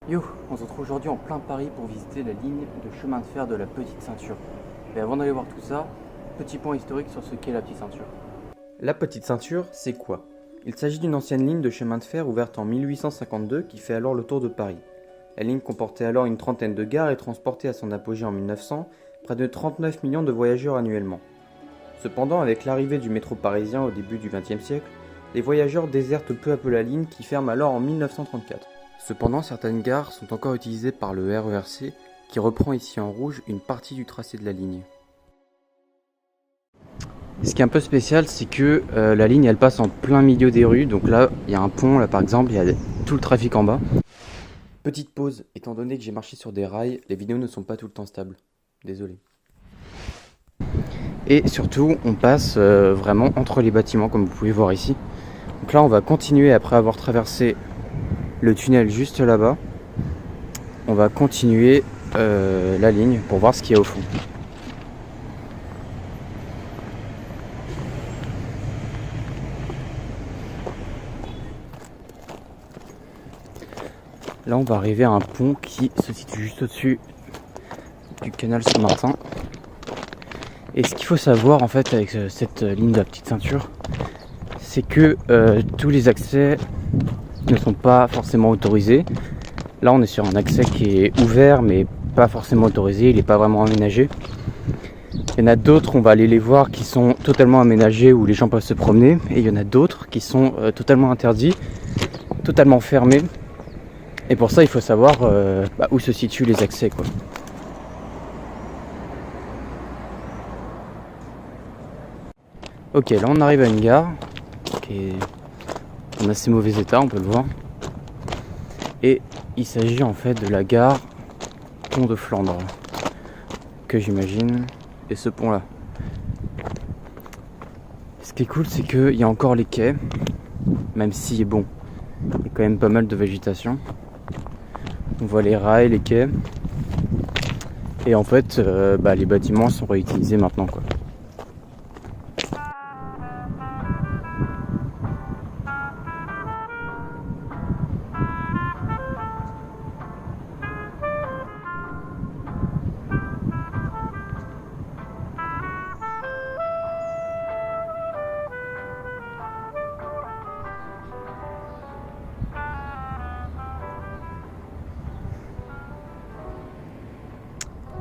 Yo, on se retrouve aujourd'hui en plein Paris pour visiter la ligne de chemin de fer de la Petite Ceinture. Mais avant d'aller voir tout ça, petit point historique sur ce qu'est la Petite Ceinture. La Petite Ceinture, c'est quoi? Il s'agit d'une ancienne ligne de chemin de fer ouverte en 1852 qui fait alors le tour de Paris. La ligne comportait alors une trentaine de gares et transportait à son apogée en 1900 près de 39 millions de voyageurs annuellement. Cependant, avec l'arrivée du métro parisien au début du XXe siècle, les voyageurs désertent peu à peu la ligne qui ferme alors en 1934. Cependant, certaines gares sont encore utilisées par le RERC qui reprend ici en rouge une partie du tracé de la ligne. Ce qui est un peu spécial, c'est que la ligne elle passe en plein milieu des rues, donc là il y a un pont, là par exemple, il y a tout le trafic en bas. Petite pause, étant donné que j'ai marché sur des rails, les vidéos ne sont pas tout le temps stables. Désolé. Et surtout, on passe vraiment entre les bâtiments comme vous pouvez voir ici. Donc là on va continuer après avoir traversé le tunnel juste là-bas. On va continuer la ligne pour voir ce qu'il y a au fond. Là on va arriver à un pont qui se situe juste au-dessus du canal Saint-Martin. Et ce qu'il faut savoir en fait avec cette ligne de la Petite Ceinture, c'est que tous les accès ne sont pas forcément autorisés. Là on est sur un accès qui est ouvert mais pas forcément autorisé, il n'est pas vraiment aménagé. Il y en a d'autres, on va aller les voir, qui sont totalement aménagés où les gens peuvent se promener. Et il y en a d'autres qui sont totalement interdits, totalement fermés. Et pour ça il faut savoir où se situent les accès, quoi. Ok, là on arrive à une gare qui est en assez mauvais état, on peut le voir. Et il s'agit en fait de la gare Pont de Flandre, que j'imagine, et ce pont là. Ce qui est cool, c'est qu'il y a encore les quais, même si bon, il y a quand même pas mal de végétation. On voit les rails, les quais, et en fait les bâtiments sont réutilisés maintenant, quoi.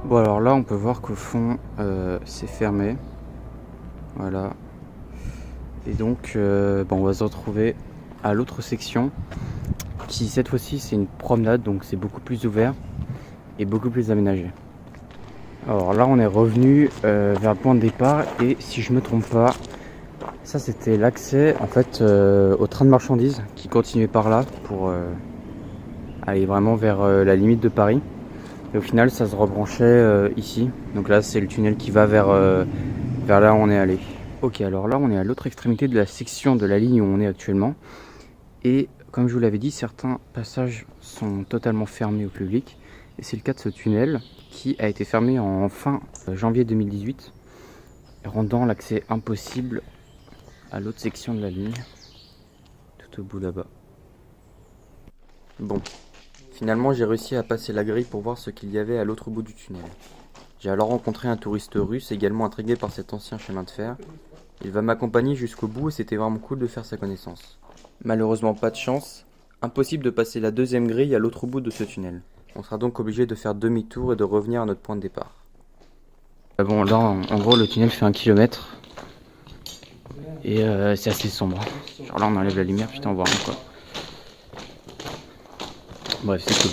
Bon, alors là on peut voir qu'au fond c'est fermé, voilà, et donc on va se retrouver à l'autre section qui cette fois-ci c'est une promenade, donc c'est beaucoup plus ouvert et beaucoup plus aménagé. Alors là on est revenu vers le point de départ, et si je me trompe pas, ça c'était l'accès en fait au train de marchandises qui continuait par là pour aller vraiment vers la limite de Paris. Et au final ça se rebranchait ici, donc là c'est le tunnel qui va vers là où on est allé. Ok, alors là on est à l'autre extrémité de la section de la ligne où on est actuellement, et comme je vous l'avais dit, certains passages sont totalement fermés au public, et c'est le cas de ce tunnel qui a été fermé en fin janvier 2018, rendant l'accès impossible à l'autre section de la ligne, tout au bout là-bas. Bon, finalement j'ai réussi à passer la grille pour voir ce qu'il y avait à l'autre bout du tunnel. J'ai alors rencontré un touriste russe également intrigué par cet ancien chemin de fer. Il va m'accompagner jusqu'au bout et c'était vraiment cool de faire sa connaissance. Malheureusement pas de chance, impossible de passer la deuxième grille à l'autre bout de ce tunnel. On sera donc obligé de faire demi-tour et de revenir à notre point de départ. Bon, là en gros le tunnel fait 1 kilomètre et c'est assez sombre. Genre là on enlève la lumière, putain on voit rien, quoi. Bref, c'est cool.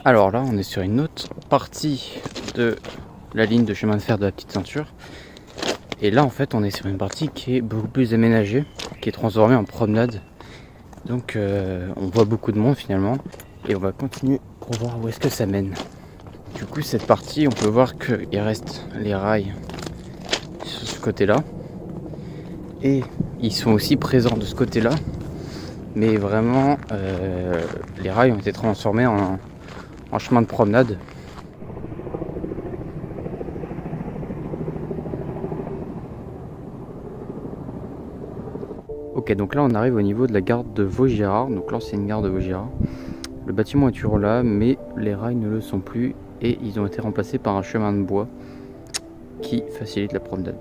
Alors là on est sur une autre partie de la ligne de chemin de fer de la Petite Ceinture. Et là en fait on est sur une partie qui est beaucoup plus aménagée, qui est transformée en promenade. Donc on voit beaucoup de monde finalement. Et on va continuer pour voir où est-ce que ça mène. Du coup cette partie on peut voir qu'il reste les rails sur ce côté là. Et ils sont aussi présents de ce côté là. Mais vraiment les rails ont été transformés en chemin de promenade. Ok, donc là on arrive au niveau de la gare de Vaugirard, donc l'ancienne gare de Vaugirard. Le bâtiment est toujours là, mais les rails ne le sont plus et ils ont été remplacés par un chemin de bois qui facilite la promenade.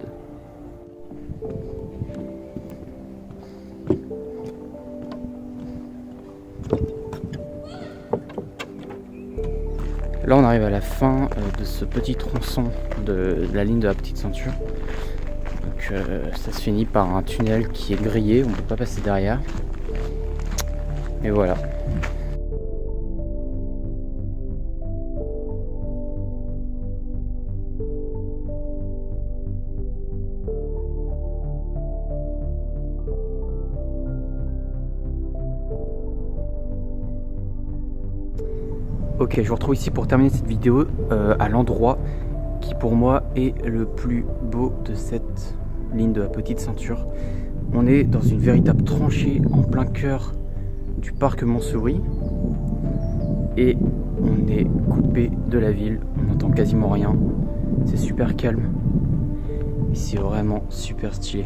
Là on arrive à la fin de ce petit tronçon de la ligne de la petite ceinture. Donc ça se finit par un tunnel qui est grillé, on ne peut pas passer derrière. Et voilà. Ok, je vous retrouve ici pour terminer cette vidéo à l'endroit qui pour moi est le plus beau de cette ligne de la petite ceinture. On est dans une véritable tranchée en plein cœur du parc Montsouris et on est coupé de la ville, on n'entend quasiment rien, c'est super calme et c'est vraiment super stylé.